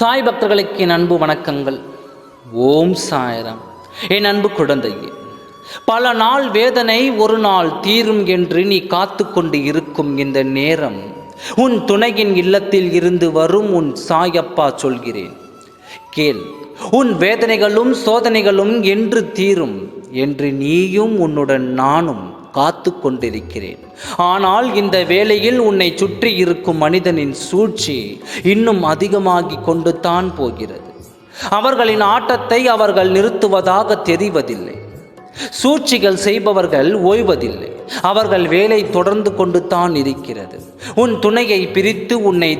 சாய் பக்தர்களுக்கு என் அன்பு வணக்கங்கள். ஓம் சாய்ராம். என் அன்பு குழந்தையே, பல நாள் வேதனை ஒரு நாள் தீரும் என்று நீ காத்து கொண்டு இருக்கும் இந்த நேரம் உன் துணையின் இல்லத்தில் இருந்து வரும் உன் சாயப்பா சொல்கிறேன், கேள். உன் வேதனைகளும் சோதனைகளும் என்று தீரும் என்று நீயும் உன்னுடன் நானும் காத்து கொண்டிருக்கிறேன். ஆனால் இந்த வேளையில் உன்னை சுற்றி இருக்கும் மனிதனின் சூழ்ச்சி இன்னும் அதிகமாகி கொண்டு தான் போகிறது. அவர்களின் ஆட்டத்தை அவர்கள் நிறுத்துவதாக தெரிவதில்லை. சூழ்ச்சிகள் செய்பவர்கள் ஓய்வதில்லை. அவர்கள் வேலை தொடர்ந்து கொண்டு தான் இருக்கிறது. உன் துணையை பிரித்து உன்னை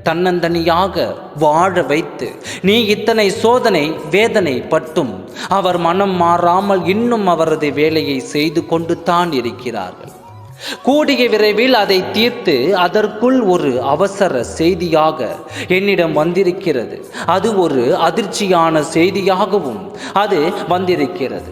தன்னந்தனியாக வாழ வைத்து நீ இத்தனை சோதனை வேதனை பட்டும் அவர் மனம் மாறாமல் இன்னும் அவரது வேலையை செய்து கொண்டு தான் இருக்கிறார்கள். கூடிய விரைவில் அதை தீர்த்து அதற்குள் ஒரு அவசர செய்தியாக என்னிடம் வந்திருக்கிறது. அது ஒரு அதிர்ச்சியான செய்தியாகவும் அது வந்திருக்கிறது.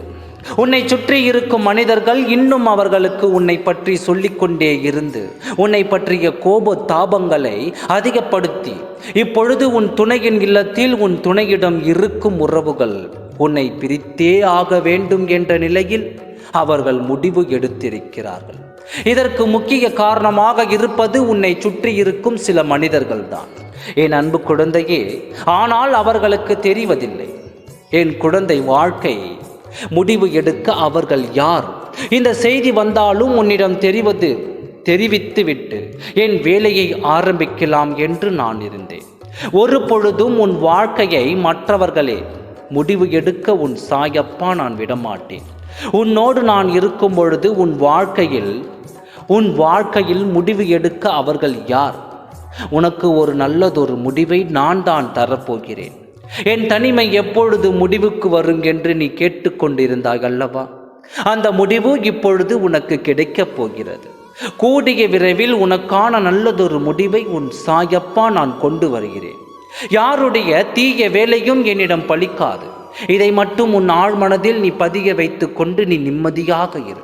உன்னை சுற்றி இருக்கும் மனிதர்கள் இன்னும் அவர்களுக்கு உன்னை பற்றி சொல்லிக்கொண்டே இருந்து உன்னை பற்றிய கோப தாபங்களை அதிகப்படுத்தி இப்பொழுது உன் துணையின் இல்லத்தில் உன் துணையிடம் இருக்கும் உறவுகள் உன்னை பிரித்தே ஆக வேண்டும் என்ற நிலையில் அவர்கள் முடிவு எடுத்திருக்கிறார்கள். இதற்கு முக்கிய காரணமாக இருப்பது உன்னை சுற்றி இருக்கும் சில மனிதர்கள்தான் என் அன்பு குழந்தையே. ஆனால் அவர்களுக்கு தெரிவதில்லை என் குழந்தை வாழ்க்கை முடிவு எடுக்க அவர்கள் யார். இந்த செய்தி வந்தாலும் உன்னிடம் தெரிவித்துவிட்டு என் வேலையை ஆரம்பிக்கலாம் என்று நான் இருந்தேன். ஒரு பொழுதும் உன் வாழ்க்கையை மற்றவர்களே முடிவு எடுக்க உன் சாயப்பா நான் விடமாட்டேன். உன்னோடு நான் இருக்கும் பொழுது உன் வாழ்க்கையில் முடிவு எடுக்க அவர்கள் யார்? உனக்கு ஒரு நல்லதொரு முடிவை நான் தான் தரப்போகிறேன். என் தனிமை எப்பொழுது முடிவுக்கு வரும் என்று நீ கேட்டுக்கொண்டிருந்தாய் அல்லவா? அந்த முடிவு இப்பொழுது உனக்கு கிடைக்கப் போகிறது. கூடிய விரைவில் உனக்கான நல்லதொரு முடிவை உன் சாயப்பா நான் கொண்டு வருகிறேன். யாருடைய தீய வேலையும் என்னிடம் பலிக்காது. இதை மட்டும் உன் ஆழ்மனதில் நீ பதிய வைத்து கொண்டு நீ நிம்மதியாக இரு.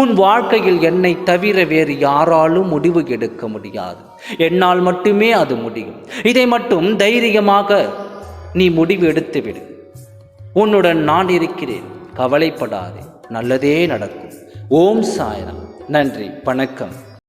உன் வாழ்க்கையில் என்னை தவிர வேறு யாராலும் முடிவு எடுக்க முடியாது. என்னால் மட்டுமே அது முடியும். இதை மட்டும் தைரியமாக நீ முடிவு எடுத்துவிடு. உன்னுடன் நான் இருக்கிறேன், கவலைப்படாதே, நல்லதே நடக்கும். ஓம் சாய்ராம். நன்றி, வணக்கம்.